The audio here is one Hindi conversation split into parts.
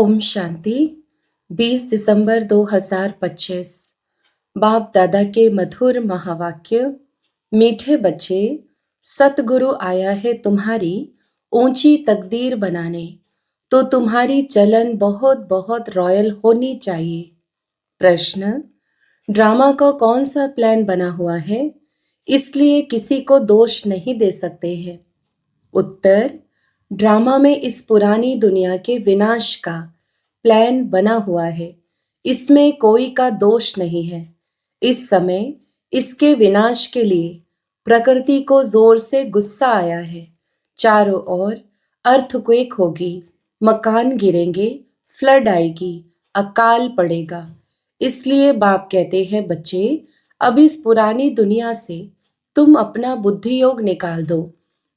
ओम शांति। 20 दिसंबर 2025। बाप दादा के मधुर महावाक्य। मीठे बच्चे, सतगुरु आया है तुम्हारी ऊंची तकदीर बनाने, तो तुम्हारी चलन बहुत बहुत रॉयल होनी चाहिए। प्रश्न: ड्रामा का कौन सा प्लान बना हुआ है, इसलिए किसी को दोष नहीं दे सकते हैं? उत्तर: ड्रामा में इस पुरानी दुनिया के विनाश का प्लान बना हुआ है, इसमें कोई का दोष नहीं है। इस समय इसके विनाश के लिए प्रकृति को जोर से गुस्सा आया है। चारों ओर अर्थक्वेक होगी, मकान गिरेंगे, फ्लड आएगी, अकाल पड़ेगा। इसलिए बाप कहते हैं, बच्चे, अब इस पुरानी दुनिया से तुम अपना बुद्धि योग निकाल दो,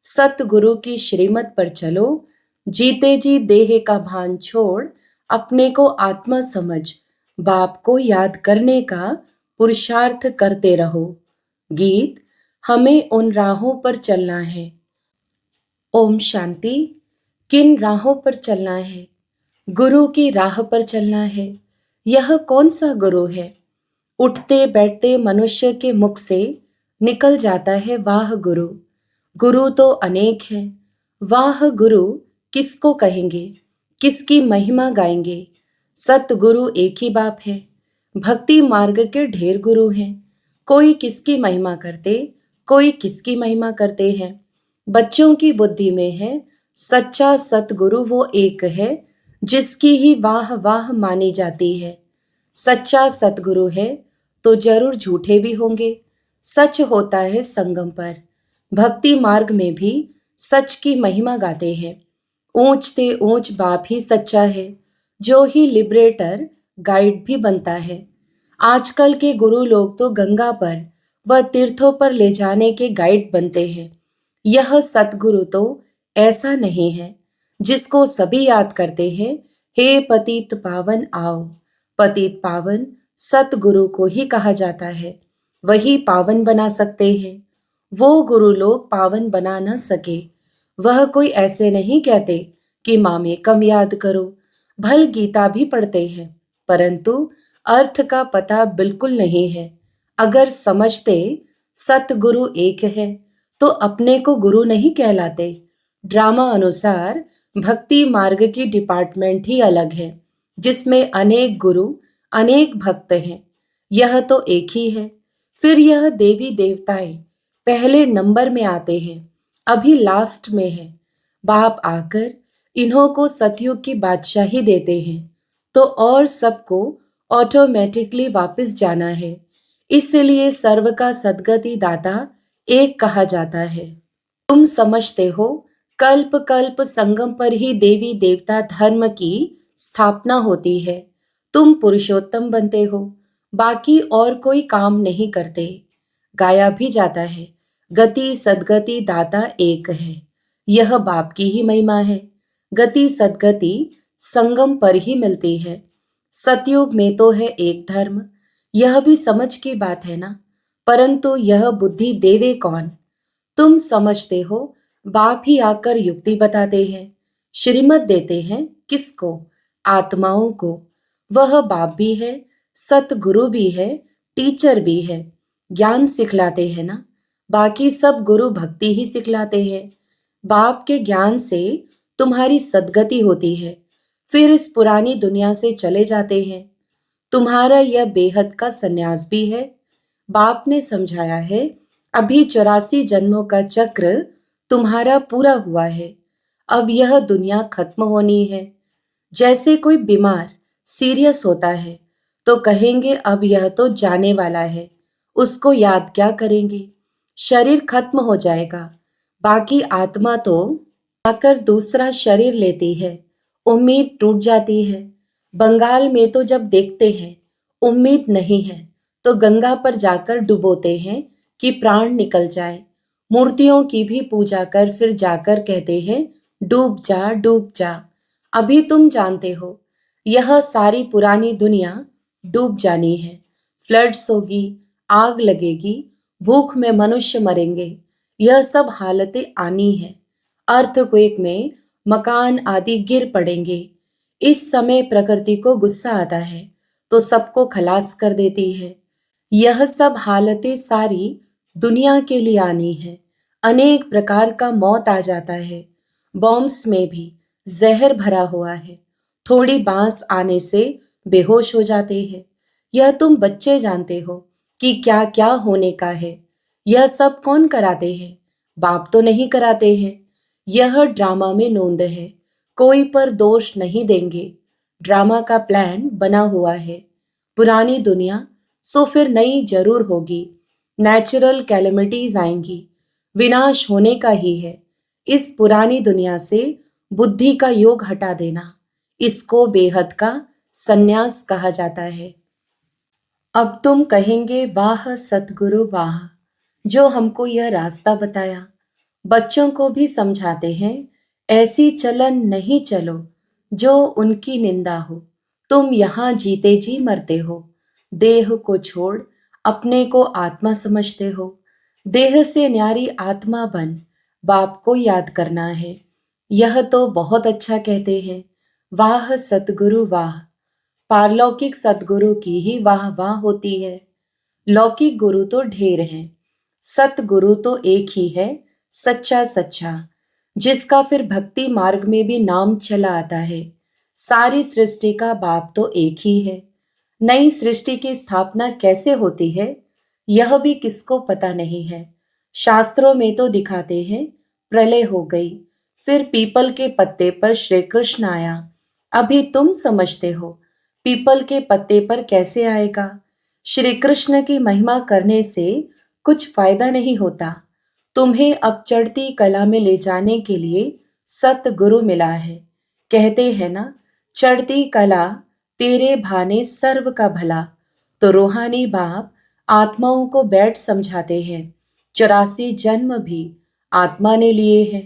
सतगुरु की श्रीमत पर चलो, जीते जी देह का भान छोड़ अपने को आत्मा समझ बाप को याद करने का पुरुषार्थ करते रहो। गीत: हमें उन राहों पर चलना है। ओम शांति। किन राहों पर चलना है? गुरु की राह पर चलना है। यह कौन सा गुरु है? उठते बैठते मनुष्य के मुख से निकल जाता है, वाह गुरु। गुरु तो अनेक हैं, वाह गुरु किसको कहेंगे, किसकी महिमा गाएंगे। सतगुरु एक ही बाप है। भक्ति मार्ग के ढेर गुरु हैं, कोई किसकी महिमा करते, कोई किसकी महिमा करते हैं। बच्चों की बुद्धि में है, सच्चा सतगुरु वो एक है, जिसकी ही वाह वाह मानी जाती है। सच्चा सतगुरु है तो जरूर झूठे भी होंगे। सच होता है संगम पर। भक्ति मार्ग में भी सच की महिमा गाते हैं। ऊंच ते ऊंच बाप ही सच्चा है, जो ही लिबरेटर गाइड भी बनता है। आजकल के गुरु लोग तो गंगा पर व तीर्थों पर ले जाने के गाइड बनते हैं। यह सतगुरु तो ऐसा नहीं है, जिसको सभी याद करते हैं, हे पतित पावन आओ। पतित पावन सतगुरु को ही कहा जाता है, वही पावन बना सकते हैं। वो गुरु लोग पावन बना न सके। वह कोई ऐसे नहीं कहते कि माँ में कम याद करो। भल गीता भी पढ़ते हैं, परंतु अर्थ का पता बिल्कुल नहीं है। अगर समझते सतगुरु एक है तो अपने को गुरु नहीं कहलाते। ड्रामा अनुसार भक्ति मार्ग की डिपार्टमेंट ही अलग है, जिसमें अनेक गुरु अनेक भक्त हैं। यह तो एक ही है। फिर यह देवी देवताएं पहले नंबर में आते हैं, अभी लास्ट में है। बाप आकर इन्हों को सतयुग की बादशाही देते हैं, तो और सबको ऑटोमेटिकली वापस जाना है। इसलिए सर्व का सद्गति दाता एक कहा जाता है। तुम समझते हो, कल्प कल्प संगम पर ही देवी देवता धर्म की स्थापना होती है। तुम पुरुषोत्तम बनते हो, बाकी और कोई काम नहीं करते। गाया भी जाता है, गति सद्गति दाता एक है। यह बाप की ही महिमा है। गति सद्गति संगम पर ही मिलती है। सतयुग में तो है एक धर्म, यह भी समझ की बात है ना, परंतु यह बुद्धि देवे कौन? तुम समझते हो, बाप ही आकर युक्ति बताते हैं, श्रीमत देते हैं। किसको? आत्माओं को। वह बाप भी है, सतगुरु भी है, टीचर भी है, ज्ञान सिखलाते हैं ना। बाकी सब गुरु भक्ति ही सिखलाते हैं। बाप के ज्ञान से तुम्हारी सद्गति होती है, फिर इस पुरानी दुनिया से चले जाते हैं। तुम्हारा यह बेहद का संन्यास भी है। बाप ने समझाया है, अभी 84 जन्मों का चक्र तुम्हारा पूरा हुआ है। अब यह दुनिया खत्म होनी है। जैसे कोई बीमार सीरियस होता है तो कहेंगे अब यह तो जाने वाला है, उसको याद क्या करेंगे, शरीर खत्म हो जाएगा। बाकी आत्मा तो आकर दूसरा शरीर लेती है, उम्मीद टूट जाती है। बंगाल में तो जब देखते हैं उम्मीद नहीं है, तो गंगा पर जाकर डुबोते हैं कि प्राण निकल जाए। मूर्तियों की भी पूजा कर फिर जाकर कहते हैं, डूब जा डूब जा। अभी तुम जानते हो, यह सारी पुरानी दुनिया डूब जानी है। फ्लड्स होगी, आग लगेगी, भूख में मनुष्य मरेंगे। यह सब हालतें आनी है। अर्थक्वेक में मकान आदि गिर पड़ेंगे। इस समय प्रकृति को गुस्सा आता है तो सबको खलास कर देती है। यह सब हालतें सारी दुनिया के लिए आनी है। अनेक प्रकार का मौत आ जाता है। बॉम्ब्स में भी जहर भरा हुआ है। थोड़ी बांस आने से बेहोश हो जाते हैं। यह तुम बच्चे जानते हो कि क्या क्या होने का है। यह सब कौन कराते हैं? बाप तो नहीं कराते हैं। यह ड्रामा में नोंद है। कोई पर दोष नहीं देंगे। ड्रामा का प्लान बना हुआ है। पुरानी दुनिया सो फिर नई जरूर होगी। नेचुरल कैलेमिटीज आएंगी। विनाश होने का ही है। इस पुरानी दुनिया से बुद्धि का योग हटा देना, इसको बेहद का संन्यास कहा जाता है। अब तुम कहेंगे, वाह सतगुरु वाह, जो हमको यह रास्ता बताया। बच्चों को भी समझाते हैं, ऐसी चलन नहीं चलो जो उनकी निंदा हो। तुम यहाँ जीते जी मरते हो। देह को छोड़ अपने को आत्मा समझते हो। देह से न्यारी आत्मा बन बाप को याद करना है। यह तो बहुत अच्छा कहते हैं। वाह सतगुरु वाह। पारलौकिक सतगुरु की ही वाह वाह होती है। लौकिक गुरु तो ढेर हैं। सतगुरु तो एक ही है, सच्चा सच्चा, जिसका फिर भक्ति मार्ग में भी नाम चला आता है। सारी सृष्टि का बाप तो एक ही है। नई सृष्टि की स्थापना कैसे होती है यह भी किसको पता नहीं है। शास्त्रों में तो दिखाते हैं प्रलय हो गई, फिर पीपल के पत्ते पर श्री कृष्ण आया। अभी तुम समझते हो पीपल के पत्ते पर कैसे आएगा। श्री कृष्ण की महिमा करने से कुछ फायदा नहीं होता। तुम्हें अब चढ़ती कला में ले जाने के लिए सतगुरु मिला है। कहते हैं ना, चढ़ती कला तेरे भाने सर्व का भला। तो रूहानी बाप आत्माओं को बैठ समझाते हैं। 84 जन्म भी आत्मा ने लिए हैं।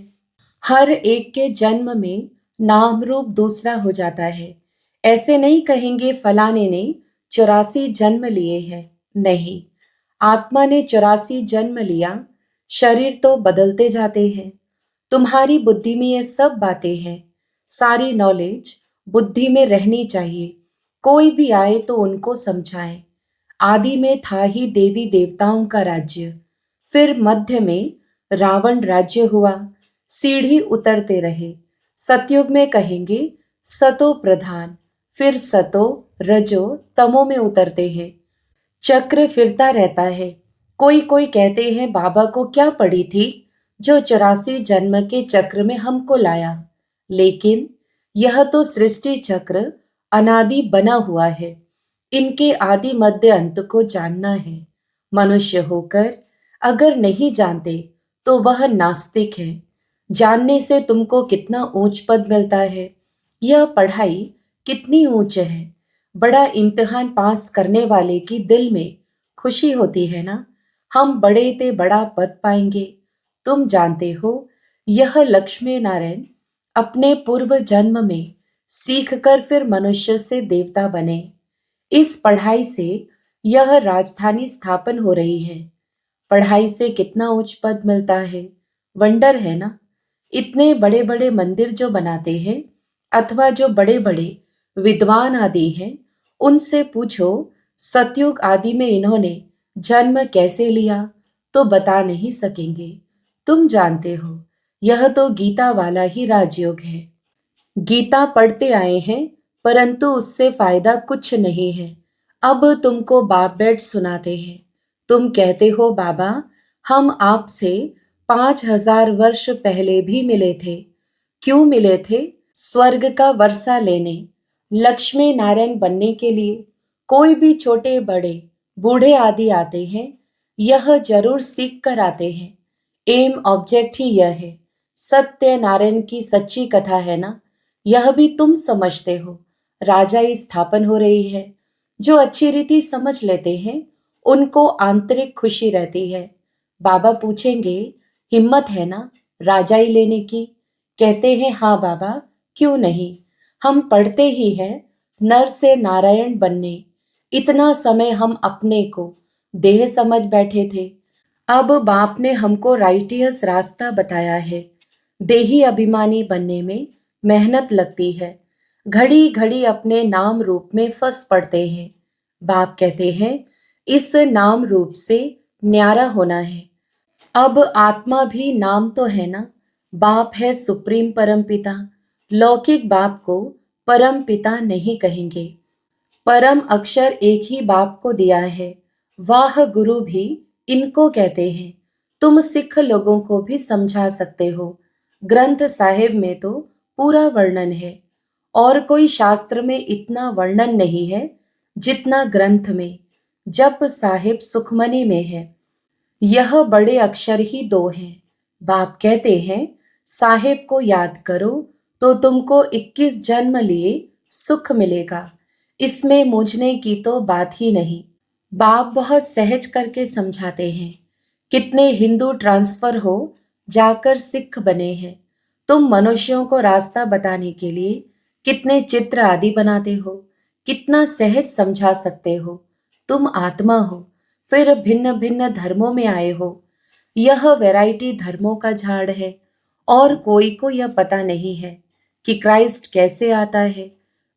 हर एक के जन्म में नाम रूप दूसरा हो जाता है। ऐसे नहीं कहेंगे फलाने ने 84 जन्म लिए हैं। नहीं, आत्मा ने 84 जन्म लिया। शरीर तो बदलते जाते हैं। तुम्हारी बुद्धि में ये सब बातें हैं। सारी नॉलेज बुद्धि में रहनी चाहिए। कोई भी आए तो उनको समझाएं। आदि में था ही देवी देवताओं का राज्य, फिर मध्य में रावण राज्य हुआ। सीढ़ी उतरते रहे। सतयुग में कहेंगे सतो प्रधान, फिर सतो रजो तमो में उतरते हैं। चक्र फिरता रहता है। कोई कोई कहते हैं बाबा को क्या पड़ी थी जो 84 जन्म के चक्र में हमको लाया। लेकिन यह तो सृष्टि चक्र अनादि बना हुआ है। इनके आदि मध्य अंत को जानना है। मनुष्य होकर अगर नहीं जानते तो वह नास्तिक है। जानने से तुमको कितना ऊंच पद मिलता है। यह पढ़ाई कितनी ऊंच है। बड़ा इम्तिहान पास करने वाले की दिल में खुशी होती है ना। हम बड़े ते बड़ा पद पाएंगे। तुम जानते हो यह लक्ष्मी नारायण अपने पूर्व जन्म में सीख कर फिर मनुष्य से देवता बने। इस पढ़ाई से यह राजधानी स्थापन हो रही है। पढ़ाई से कितना उच्च पद मिलता है, वंडर है ना। इतने बड़े बड़े मंदिर जो बनाते हैं अथवा जो बड़े बड़े विद्वान आदि हैं, उनसे पूछो सतयुग आदि में इन्होंने जन्म कैसे लिया तो बता नहीं सकेंगे। तुम जानते हो यह तो गीता वाला ही राजयोग है। गीता पढ़ते आए हैं परंतु उससे फायदा कुछ नहीं है। अब तुमको बाप बैठ सुनाते हैं। तुम कहते हो बाबा हम आपसे 5000 वर्ष पहले भी मिले थे। क्यों मिले थे? स्वर्ग का वर्षा लेने, लक्ष्मी नारायण बनने के लिए। कोई भी छोटे बड़े बूढ़े आदि आते हैं, यह जरूर सीख कर आते हैं। एम ऑब्जेक्ट ही यह है। सत्य नारायण की सच्ची कथा है ना। यह भी तुम समझते हो। राजाई स्थापन हो रही है। जो अच्छी रीति समझ लेते हैं उनको आंतरिक खुशी रहती है। बाबा पूछेंगे हिम्मत है ना राजाई लेने की? कहते हैं हाँ बाबा, क्यों नहीं। हम पढ़ते ही हैं नर से नारायण बनने। इतना समय हम अपने को देह समझ बैठे थे। अब बाप ने हमको राइटियस रास्ता बताया है। देही अभिमानी बनने में मेहनत लगती है। घड़ी घड़ी अपने नाम रूप में फंस पड़ते हैं। बाप कहते हैं इस नाम रूप से न्यारा होना है। अब आत्मा भी नाम तो है ना। बाप है सुप्रीम परम पिता। लौकिक बाप को परम पिता नहीं कहेंगे। परम अक्षर एक ही बाप को दिया है। वाह गुरु भी इनको कहते हैं। तुम सिख लोगों को भी समझा सकते हो। ग्रंथ साहिब में तो पूरा वर्णन है, और कोई शास्त्र में इतना वर्णन नहीं है जितना ग्रंथ में। जप साहिब सुखमनी में है। यह बड़े अक्षर ही दो हैं। बाप कहते हैं साहिब को याद करो तो तुमको 21 जन्म लिए सुख मिलेगा। इसमें मूझने की तो बात ही नहीं। बाप बहुत सहज करके समझाते हैं। कितने हिंदू ट्रांसफर हो जाकर सिख बने हैं। तुम मनुष्यों को रास्ता बताने के लिए कितने चित्र आदि बनाते हो, कितना सहज समझा सकते हो। तुम आत्मा हो, फिर भिन्न भिन्न धर्मों में आए हो। यह वैरायटी धर्मों का झाड़ है, और कोई को यह पता नहीं है कि क्राइस्ट कैसे आता है।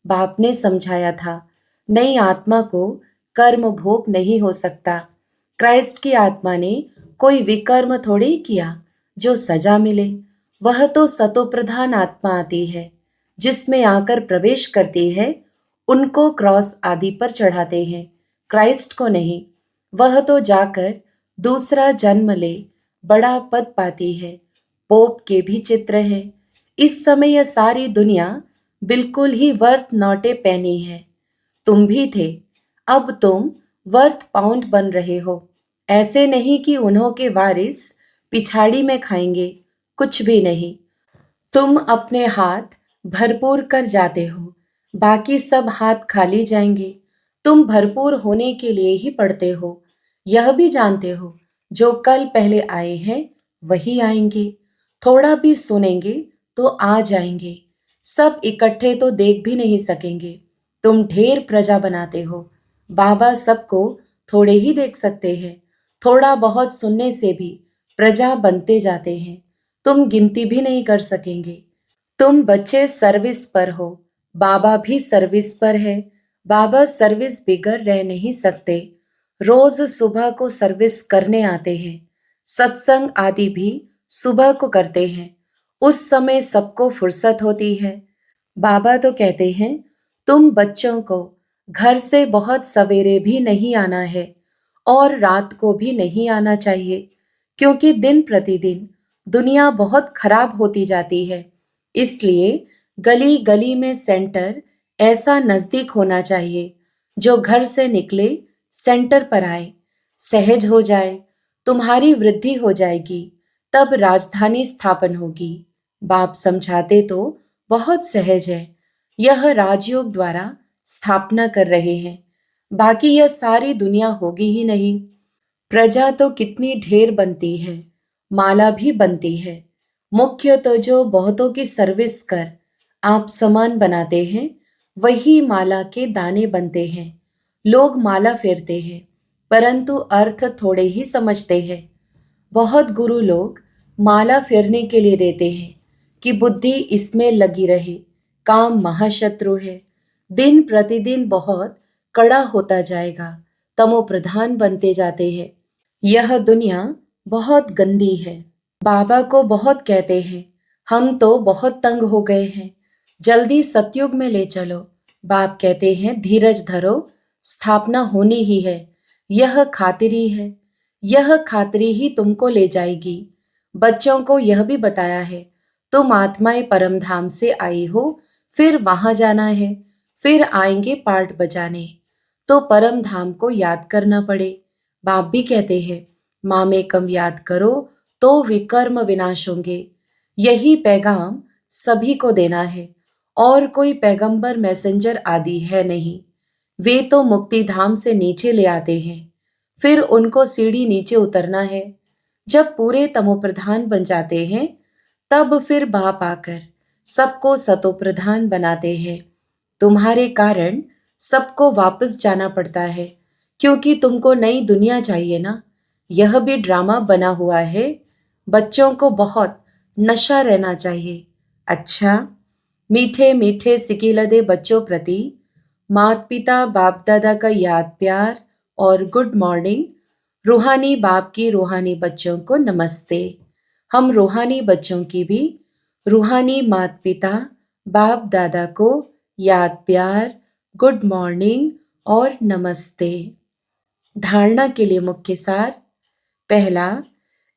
बाप ने समझाया था नई आत्मा को कर्म भोग नहीं हो सकता। क्राइस्ट की आत्मा ने कोई विकर्म थोड़ी किया जो सजा मिले। वह तो सतोप्रधान आत्मा आती है, जिसमें आकर प्रवेश करती है। उनको क्रॉस आदि पर चढ़ाते हैं, क्राइस्ट को नहीं। वह तो जाकर दूसरा जन्म ले बड़ा पद पाती है। पोप के भी चित्र हैं। इस समय यह सारी दुनिया बिल्कुल ही वर्थ नॉट ए पेनी है। तुम भी थे, अब तुम वर्थ पाउंड बन रहे हो। ऐसे नहीं कि उन्हों के वारिस पिछाड़ी में खाएंगे, कुछ भी नहीं। तुम अपने हाथ भरपूर कर जाते हो, बाकी सब हाथ खाली जाएंगे। तुम भरपूर होने के लिए ही पढ़ते हो। यह भी जानते हो जो कल पहले आए हैं वही आएंगे। थोड़ा भी सुनेंगे तो आ जाएंगे। सब इकट्ठे तो देख भी नहीं सकेंगे। तुम ढेर प्रजा बनाते हो। बाबा सबको थोड़े ही देख सकते हैं। थोड़ा बहुत सुनने से भी प्रजा बनते जाते हैं। तुम गिनती भी नहीं कर सकेंगे। तुम बच्चे सर्विस पर हो, बाबा भी सर्विस पर है। बाबा सर्विस बिगर रह नहीं सकते। रोज सुबह को सर्विस करने आते हैं। सत्संग आदि भी सुबह को करते हैं। उस समय सबको फुर्सत होती है। बाबा तो कहते हैं तुम बच्चों को घर से बहुत सवेरे भी नहीं आना है, और रात को भी नहीं आना चाहिए, क्योंकि दिन प्रतिदिन दुनिया बहुत खराब होती जाती है। इसलिए गली गली में सेंटर ऐसा नजदीक होना चाहिए जो घर से निकले सेंटर पर आए, सहज हो जाए। तुम्हारी वृद्धि हो जाएगी, तब राजधानी स्थापन होगी। बाप समझाते तो बहुत सहज है। यह राजयोग द्वारा स्थापना कर रहे हैं, बाकी यह सारी दुनिया होगी ही नहीं। प्रजा तो कितनी ढेर बनती है, माला भी बनती है। मुख्य तो जो बहुतों की सर्विस कर आप समान बनाते हैं, वही माला के दाने बनते हैं। लोग माला फेरते हैं, परंतु अर्थ थोड़े ही समझते हैं। बहुत गुरु लोग माला फेरने के लिए देते हैं कि बुद्धि इसमें लगी रहे। काम महाशत्रु है। दिन प्रतिदिन बहुत कड़ा होता जाएगा। तमो प्रधान बनते जाते हैं। यह दुनिया बहुत गंदी है। बाबा को बहुत कहते हैं हम तो बहुत तंग हो गए हैं, जल्दी सतयुग में ले चलो। बाप कहते हैं धीरज धरो, स्थापना होनी ही है। यह खातिरी है। यह खातिरी ही तुमको ले जाएगी। बच्चों को यह भी बताया है तुम आत्माएं परम धाम से आई हो, फिर वहां जाना है, फिर आएंगे पार्ट बजाने। तो परम धाम को याद करना पड़े। बाप भी कहते हैं मामे कम याद करो तो विकर्म विनाश होंगे। यही पैगाम सभी को देना है, और कोई पैगंबर मैसेंजर आदि है नहीं। वे तो मुक्ति धाम से नीचे ले आते हैं, फिर उनको सीढ़ी नीचे उतरना है। जब पूरे तमोप्रधान बन जाते हैं, तब फिर बाप आकर सबको सतोप्रधान बनाते हैं। तुम्हारे कारण सबको वापस जाना पड़ता है, क्योंकि तुमको नई दुनिया चाहिए ना। यह भी ड्रामा बना हुआ है। बच्चों को बहुत नशा रहना चाहिए। अच्छा, मीठे मीठे सिकीलदे बच्चों प्रति माता पिता बाप दादा का याद प्यार और गुड मॉर्निंग। रूहानी बाप की रूहानी बच्चों को नमस्ते। हम रूहानी बच्चों की भी रूहानी माता पिता बाप दादा को याद प्यार, गुड मॉर्निंग और नमस्ते। धारणा के लिए मुख्य सार। पहला,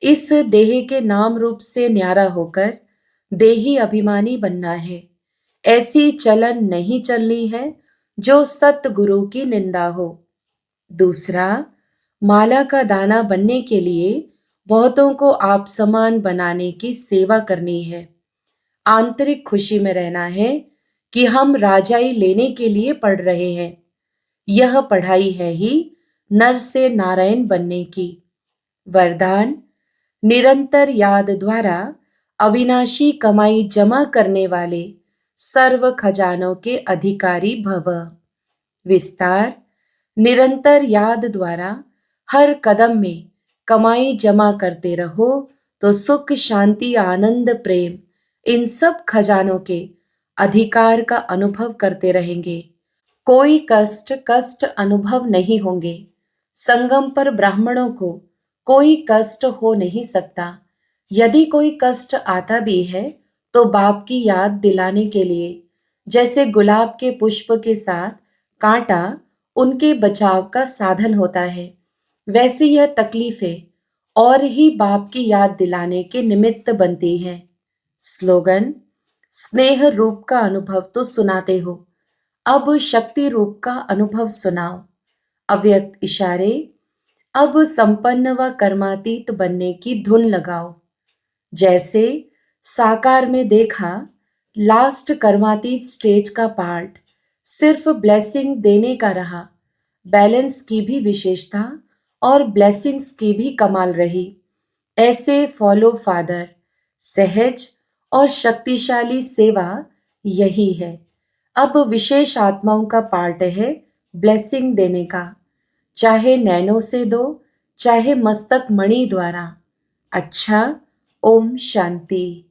इस देह के नाम रूप से न्यारा होकर देही अभिमानी बनना है। ऐसी चलन नहीं चलनी है जो सतगुरु की निंदा हो। दूसरा, माला का दाना बनने के लिए बहुतों को आप समान बनाने की सेवा करनी है। आंतरिक खुशी में रहना है कि हम राजाई लेने के लिए पढ़ रहे हैं। यह पढ़ाई है ही नर से नारायण बनने की। वरदान, निरंतर याद द्वारा अविनाशी कमाई जमा करने वाले सर्व खजानों के अधिकारी भव। विस्तार, निरंतर याद द्वारा हर कदम में कमाई जमा करते रहो तो सुख शांति आनंद प्रेम इन सब खजानों के अधिकार का अनुभव करते रहेंगे। कोई कष्ट अनुभव नहीं होंगे। संगम पर ब्राह्मणों को कोई कष्ट हो नहीं सकता। यदि कोई कष्ट आता भी है तो बाप की याद दिलाने के लिए, जैसे गुलाब के पुष्प के साथ कांटा उनके बचाव का साधन होता है, वैसे यह तकलीफें और ही बाप की याद दिलाने के निमित्त बनती हैं। स्लोगन, स्नेह रूप का अनुभव तो सुनाते हो, अब शक्ति रूप का अनुभव सुनाओ। अव्यक्त इशारे, अब संपन्न व कर्मातीत बनने की धुन लगाओ। जैसे साकार में देखा, लास्ट कर्मातीत स्टेज का पार्ट सिर्फ ब्लेसिंग देने का रहा। बैलेंस की भी विशेषता और ब्लेसिंग्स की भी कमाल रही। ऐसे फॉलो फादर, सहज और शक्तिशाली सेवा यही है। अब विशेष आत्माओं का पार्ट है ब्लेसिंग देने का, चाहे नैनो से दो, चाहे मस्तक मणि द्वारा। अच्छा, ओम शांति।